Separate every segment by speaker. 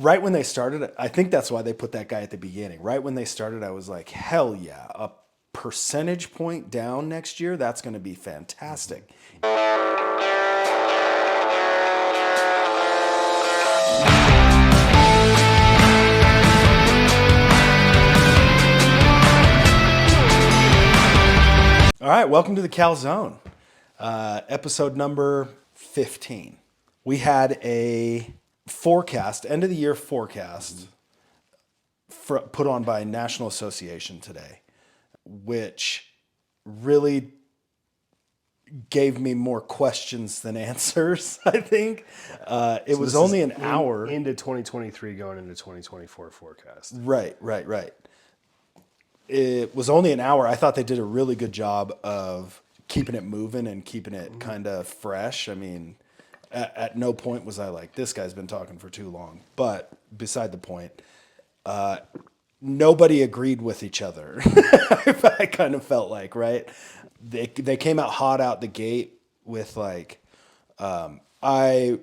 Speaker 1: right when they started, I think that's why they put that guy at the beginning. Right when they started, I was like, hell yeah, a percentage point down next year, that's going to be fantastic. All right, welcome to the Calzone, episode number 15. We had a forecast, end of the year forecast, put on by National Association today, which really gave me more questions than answers, I think. It was only an hour.
Speaker 2: Into 2023 going into 2024 forecast.
Speaker 1: Right. It was only an hour. I thought they did a really good job of keeping it moving and keeping it kind of fresh. I mean, at no point was I like, this guy's been talking for too long. But beside the point, nobody agreed with each other. I kind of felt like, right? They came out hot out the gate with like, I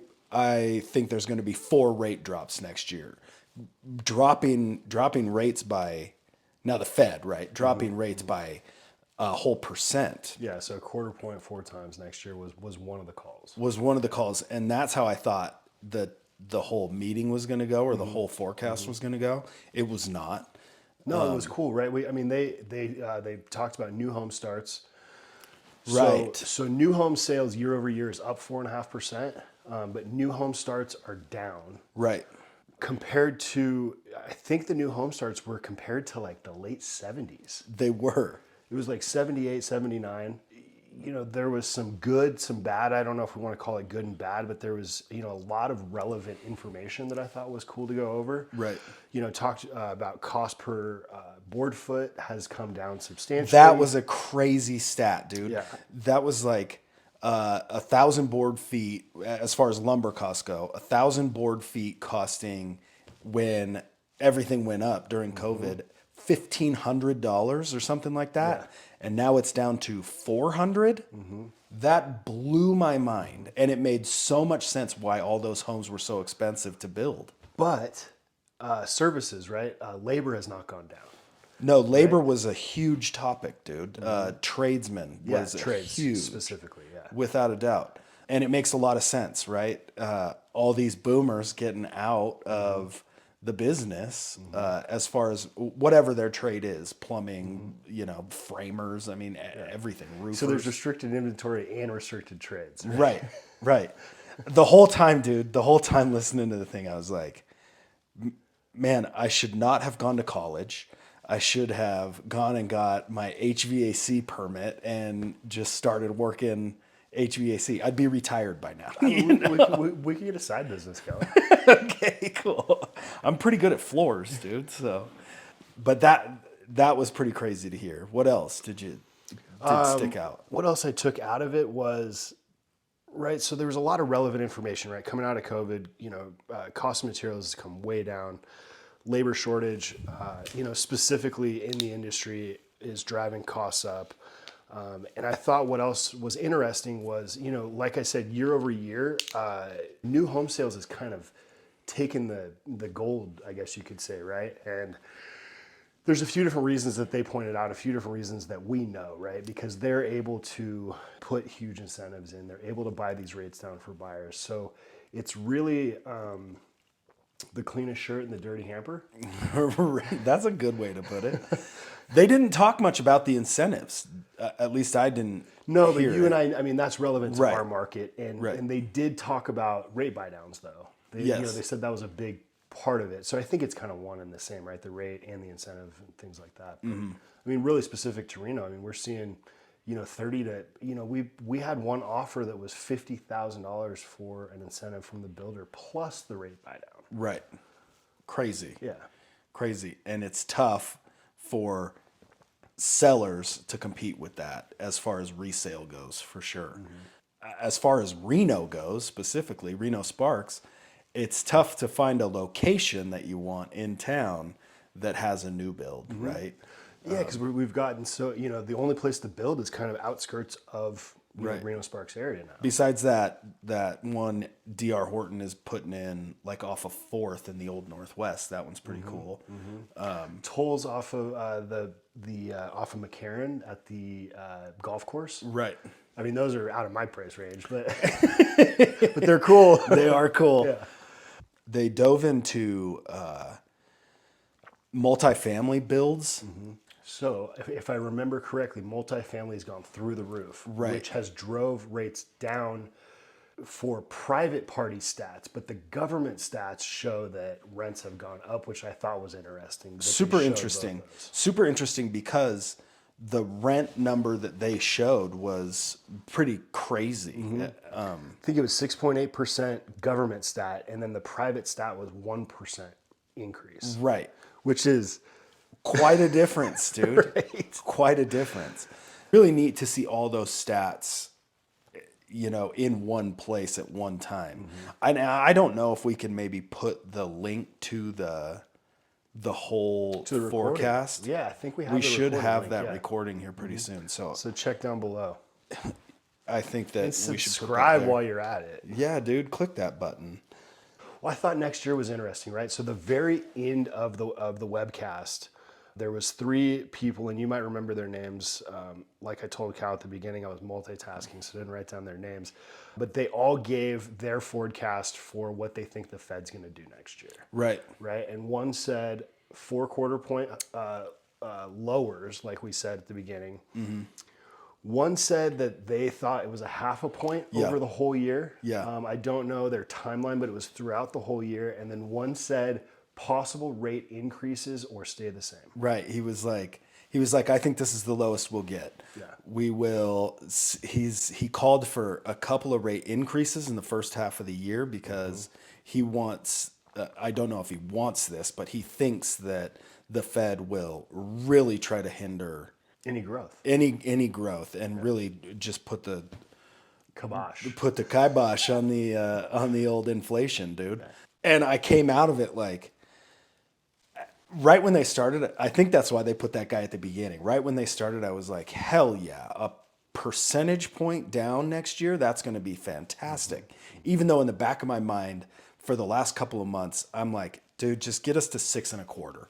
Speaker 1: think there's going to be 4 rate drops next year, dropping rates by. Now the Fed, right? Dropping rates by a whole percent.
Speaker 2: Yeah, so a quarter point 4 times next year was one of the calls.
Speaker 1: Was one of the calls. And that's how I thought the whole meeting was going to go, or the whole forecast was going to go. It was not.
Speaker 2: No, it was cool, right? They talked about new home starts.
Speaker 1: Right.
Speaker 2: So new home sales year over year is up 4.5%, but new home starts are down.
Speaker 1: Right.
Speaker 2: Compared to, I think the new home starts were compared to like the late 70s.
Speaker 1: They were.
Speaker 2: It was like 78, 79. You know, there was some good, some bad. I don't know if we want to call it good and bad, but there was, a lot of relevant information that I thought was cool to go over.
Speaker 1: Right.
Speaker 2: Talked about cost per board foot has come down substantially.
Speaker 1: That was a crazy stat, dude.
Speaker 2: Yeah.
Speaker 1: That was like 1,000 board feet, as far as lumber costs go, 1,000 board feet costing, when everything went up during COVID, $1,500 or something like that.
Speaker 2: Yeah.
Speaker 1: And now it's down to $400. That blew my mind. And it made so much sense why all those homes were so expensive to build.
Speaker 2: But services, right? Labor has not gone down.
Speaker 1: No, labor was a huge topic, dude. Tradesmen was
Speaker 2: trades
Speaker 1: huge.
Speaker 2: Specifically, yeah.
Speaker 1: Without a doubt. And it makes a lot of sense, right? All these boomers getting out of the business, as far as whatever their trade is, plumbing, framers, I mean, everything, roofers.
Speaker 2: So there's restricted inventory and restricted trades.
Speaker 1: Right. The whole time, dude, listening to the thing, I was like, man, I should not have gone to college. I should have gone and got my HVAC permit and just started working HVAC. I'd be retired by now.
Speaker 2: We could get a side business going.
Speaker 1: Okay, cool. I'm pretty good at floors, dude. So, but that was pretty crazy to hear. What else did stick out?
Speaker 2: What else I took out of it was, right, so there was a lot of relevant information, right? Coming out of COVID, cost of materials has come way down. Labor shortage, specifically in the industry, is driving costs up. And I thought what else was interesting was, like I said, year over year, new home sales has kind of taken the gold, I guess you could say, right? And there's a few different reasons that they pointed out, a few different reasons that we know, right? Because they're able to put huge incentives in. They're able to buy these rates down for buyers. So it's really the cleanest shirt in the dirty hamper.
Speaker 1: That's a good way to put it. They didn't talk much about the incentives. At least I didn't.
Speaker 2: No, but you and I mean, that's relevant to our market. And
Speaker 1: Right.
Speaker 2: and they did talk about rate buy downs, though.
Speaker 1: Yes.
Speaker 2: They said that was a big part of it. So I think it's kind of one and the same, right? The rate and the incentive and things like that. But, I mean, really specific to Reno, I mean, we're seeing, 30 to, we had one offer that was $50,000 for an incentive from the builder plus the rate buy down.
Speaker 1: Right. Crazy.
Speaker 2: Yeah.
Speaker 1: Crazy. And it's tough for sellers to compete with that as far as resale goes, for sure. As far as Reno goes, specifically, Reno Sparks, it's tough to find a location that you want in town that has a new build, right?
Speaker 2: Yeah, because we've gotten so, the only place to build is kind of outskirts of Reno Sparks area now.
Speaker 1: Besides that one DR Horton is putting in like off of 4th in the Old Northwest. That one's pretty cool.
Speaker 2: Tolls off of off of McCarran at the golf course.
Speaker 1: Right.
Speaker 2: I mean, those are out of my price range, but but they're cool.
Speaker 1: They are cool.
Speaker 2: Yeah.
Speaker 1: They dove into multifamily builds.
Speaker 2: So if I remember correctly, multifamily's gone through the roof,
Speaker 1: Right.
Speaker 2: which has drove rates down for private party stats, but the government stats show that rents have gone up, which I thought was interesting.
Speaker 1: Super interesting. Super interesting because the rent number that they showed was pretty crazy.
Speaker 2: I think it was 6.8% government stat, and then the private stat was 1% increase,
Speaker 1: Right.
Speaker 2: which is
Speaker 1: Quite a difference, dude.
Speaker 2: Right.
Speaker 1: Quite a difference. Really neat to see all those stats, in one place at one time. I don't know if we can maybe put the link to the whole
Speaker 2: the recording.
Speaker 1: forecast.
Speaker 2: Yeah, I think we have.
Speaker 1: We
Speaker 2: the
Speaker 1: should
Speaker 2: recording
Speaker 1: have
Speaker 2: link,
Speaker 1: that
Speaker 2: yeah.
Speaker 1: recording here pretty soon. So
Speaker 2: So check down below.
Speaker 1: I think that
Speaker 2: And
Speaker 1: we should put that
Speaker 2: subscribe
Speaker 1: there.
Speaker 2: while you're at it.
Speaker 1: Yeah, dude, click that button.
Speaker 2: Well, I thought next year was interesting, right? So the very end of the webcast, there was 3 people, and you might remember their names. Like I told Cal at the beginning, I was multitasking, so I didn't write down their names. But they all gave their forecast for what they think the Fed's going to do next year.
Speaker 1: Right.
Speaker 2: Right? And one said 4 quarter point lowers, like we said at the beginning. One said that they thought it was a 0.5 point
Speaker 1: Yeah.
Speaker 2: over the whole year.
Speaker 1: Yeah.
Speaker 2: I don't know their timeline, but it was throughout the whole year. And then one said possible rate increases or stay the same.
Speaker 1: Right. He was like, I think this is the lowest we'll get.
Speaker 2: Yeah.
Speaker 1: We will. He called for a couple of rate increases in the first half of the year because he wants. I don't know if he wants this, but he thinks that the Fed will really try to hinder
Speaker 2: Any growth.
Speaker 1: any growth and really just put the
Speaker 2: Kibosh.
Speaker 1: kibosh on the old inflation, dude. And I came out of it like. Right when they started, I think that's why they put that guy at the beginning. Right when they started, I was like, hell yeah, a percentage point down next year, that's going to be fantastic. Even though in the back of my mind, for the last couple of months, I'm like, dude, just get us to 6.25.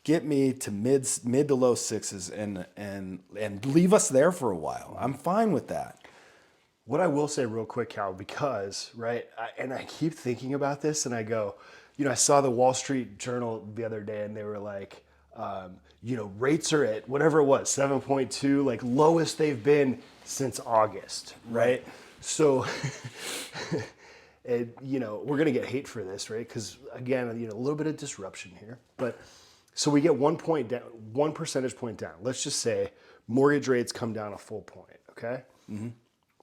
Speaker 1: Get me to mid to low 6s and leave us there for a while. I'm fine with that.
Speaker 2: What I will say real quick, Cal, because, right, I keep thinking about this and I go, I saw the Wall Street Journal the other day and they were like, rates are at whatever it was, 7.2, like lowest they've been since August, right? So, we're going to get hate for this, right? Because again, a little bit of disruption here. But so we get 1 percentage point down. Let's just say mortgage rates come down a full point, okay?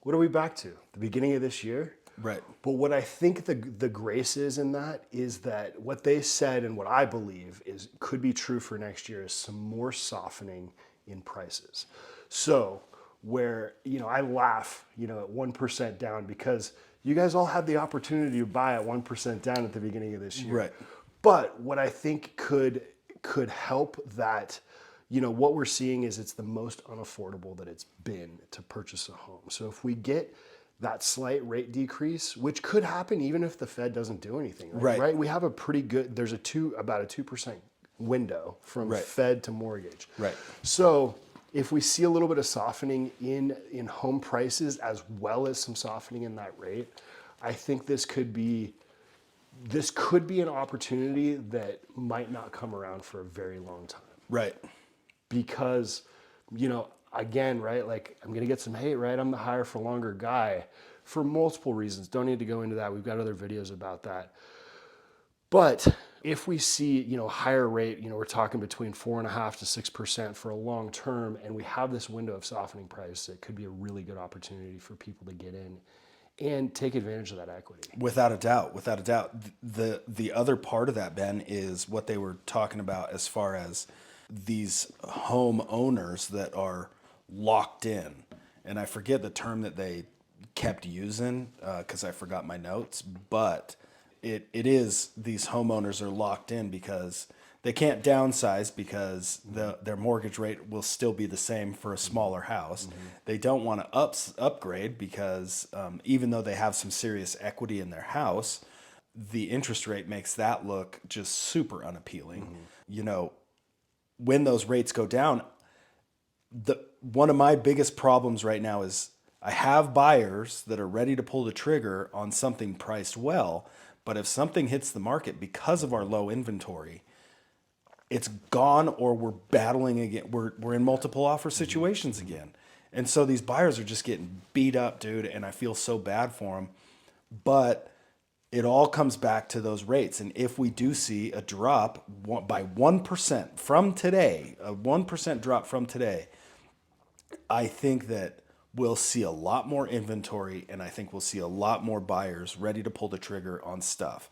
Speaker 2: What are we back to? The beginning of this year?
Speaker 1: Right.
Speaker 2: But what I think the grace is in that is that what they said and what I believe could be true for next year is some more softening in prices. So where, I laugh, at 1% down because you guys all had the opportunity to buy at 1% down at the beginning of this year.
Speaker 1: Right.
Speaker 2: But what I think could help that, what we're seeing is it's the most unaffordable that it's been to purchase a home. So if we get that slight rate decrease, which could happen even if the Fed doesn't do anything, right? We have a pretty good, there's about a 2% window from Fed to mortgage.
Speaker 1: Right.
Speaker 2: So if we see a little bit of softening in home prices as well as some softening in that rate, I think this could be an opportunity that might not come around for a very long time.
Speaker 1: Right.
Speaker 2: Because, again, right, like I'm going to get some hate, right? I'm the higher for longer guy for multiple reasons. Don't need to go into that. We've got other videos about that. But if we see, higher rate, we're talking between 4.5% to 6% for a long term, and we have this window of softening price, it could be a really good opportunity for people to get in and take advantage of that equity.
Speaker 1: Without a doubt. The other part of that, Ben, is what they were talking about as far as these home owners that are locked in. And I forget the term that they kept using because I forgot my notes, but it is these homeowners are locked in because They can't downsize because their mortgage rate will still be the same for a smaller house. They don't want to upgrade because even though they have some serious equity in their house, the interest rate makes that look just super unappealing. You know, when those rates go down, one of my biggest problems right now is I have buyers that are ready to pull the trigger on something priced well, but if something hits the market because of our low inventory, it's gone, or we're battling again. We're in multiple offer situations again. And so these buyers are just getting beat up, dude, and I feel so bad for them. But it all comes back to those rates. And if we do see a drop by 1% from today, a 1% drop from today, I think that we'll see a lot more inventory, and I think we'll see a lot more buyers ready to pull the trigger on stuff.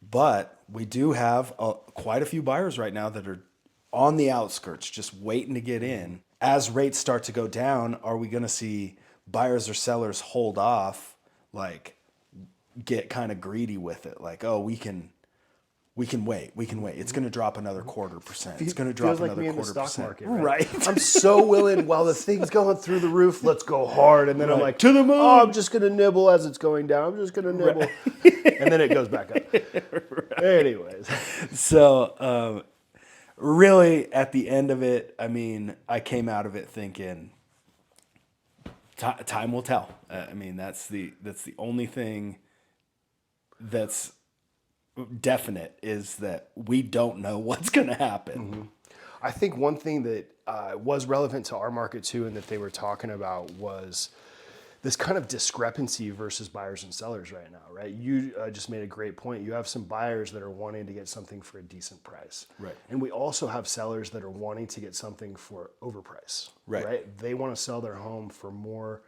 Speaker 1: But we do have quite a few buyers right now that are on the outskirts, just waiting to get in. As rates start to go down, are we going to see buyers or sellers hold off, like get kind of greedy with it? Like, oh, we can wait. It's going to drop another 0.25%. It's going to drop
Speaker 2: Feels like
Speaker 1: another
Speaker 2: me in the
Speaker 1: 0.25%.
Speaker 2: stock market,
Speaker 1: Right.
Speaker 2: I'm so willing while the thing's going through the roof, let's go hard. And then I'm like,
Speaker 1: To the moon.
Speaker 2: oh, I'm just going to nibble as it's going down. I'm just going to nibble. And then it goes back up. Anyways.
Speaker 1: So, really, at the end of it, I mean, I came out of it thinking, time will tell. I mean, that's the only thing that's definite, is that we don't know what's going to happen.
Speaker 2: I think one thing that was relevant to our market too, and that they were talking about, was this kind of discrepancy versus buyers and sellers right now, right? You just made a great point. You have some buyers that are wanting to get something for a decent price.
Speaker 1: Right.
Speaker 2: And we also have sellers that are wanting to get something for overprice. Right. They want to sell their home for more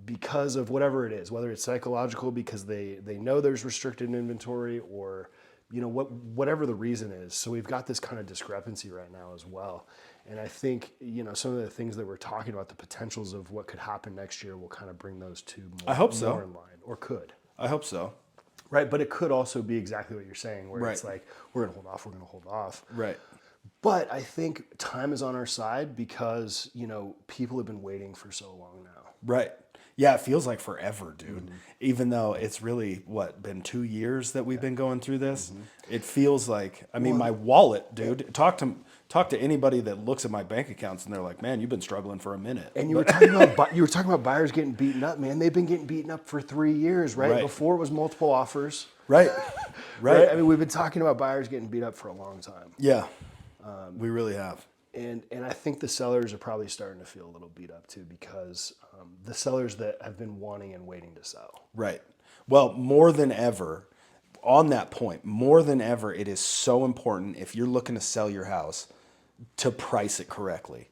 Speaker 2: because of whatever it is, whether it's psychological, because they know there's restricted inventory, or you know, whatever the reason is. So we've got this kind of discrepancy right now as well. And I think, you know, some of the things that we're talking about, the potentials of what could happen next year, will kind of bring those two more,
Speaker 1: I hope so.
Speaker 2: more in line, or could.
Speaker 1: I hope so.
Speaker 2: Right. But it could also be exactly what you're saying, where
Speaker 1: Right.
Speaker 2: it's like, we're going to hold off.
Speaker 1: Right.
Speaker 2: But I think time is on our side because, you know, people have been waiting for so long now.
Speaker 1: Right. Yeah, it feels like forever, dude. Even though it's really, been 2 years that we've been going through this. It feels like, I mean, my wallet, dude, talk to anybody that looks at my bank accounts and they're like, man, you've been struggling for a minute.
Speaker 2: And you were talking about buyers getting beaten up, man. They've been getting beaten up for 3 years, right?
Speaker 1: Right.
Speaker 2: Before it was multiple offers.
Speaker 1: Right.
Speaker 2: Right. I mean, we've been talking about buyers getting beat up for a long time.
Speaker 1: Yeah. We really have.
Speaker 2: And I think the sellers are probably starting to feel a little beat up too, because the sellers that have been wanting and waiting to sell.
Speaker 1: Right. Well, more than ever, on that point, more than ever, it is so important, if you're looking to sell your house, to price it correctly.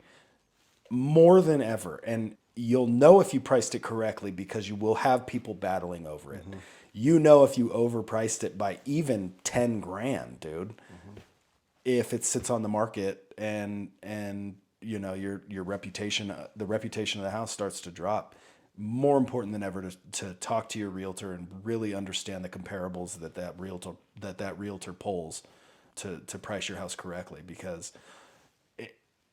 Speaker 1: More than ever. And you'll know if you priced it correctly because you will have people battling over it. You know if you overpriced it by even 10 grand, dude. If it sits on the market and you know your reputation, the reputation of the house starts to drop. More important than ever to talk to your realtor and really understand the comparables that realtor pulls to price your house correctly, because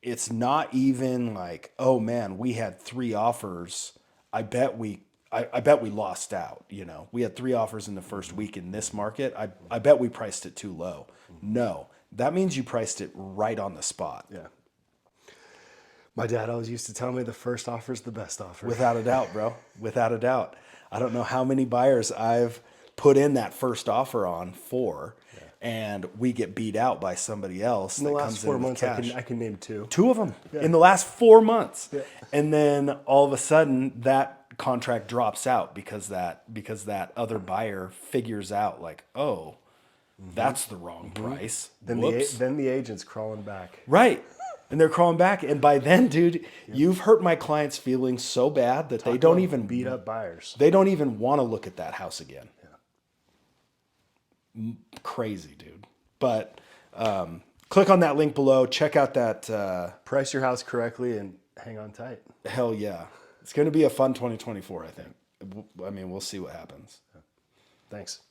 Speaker 1: it's not even like, oh man, we had 3 offers. I bet we lost out. You know, we had 3 offers in the first week in this market. I bet we priced it too low. No. That means you priced it right on the spot.
Speaker 2: Yeah. My dad always used to tell me the first offer is the best offer.
Speaker 1: Without a doubt, bro. Without a doubt. I don't know how many buyers I've put in that first offer on for, and we get beat out by somebody else.
Speaker 2: In the last 4 months, I can name 2.
Speaker 1: 2 of them in the last 4 months.
Speaker 2: Yeah.
Speaker 1: And then all of a sudden that contract drops out because that other buyer figures out, like, oh, that's the wrong price.
Speaker 2: Then the agent's crawling back.
Speaker 1: Right. And they're crawling back. And by then, dude, you've hurt my clients' feelings so bad that they don't even
Speaker 2: beat up buyers.
Speaker 1: They don't even want to look at that house again. Yeah. Crazy, dude. But click on that link below. Check out that.
Speaker 2: Price your house correctly and hang on tight.
Speaker 1: Hell yeah. It's going to be a fun 2024, I think. I mean, we'll see what happens.
Speaker 2: Thanks.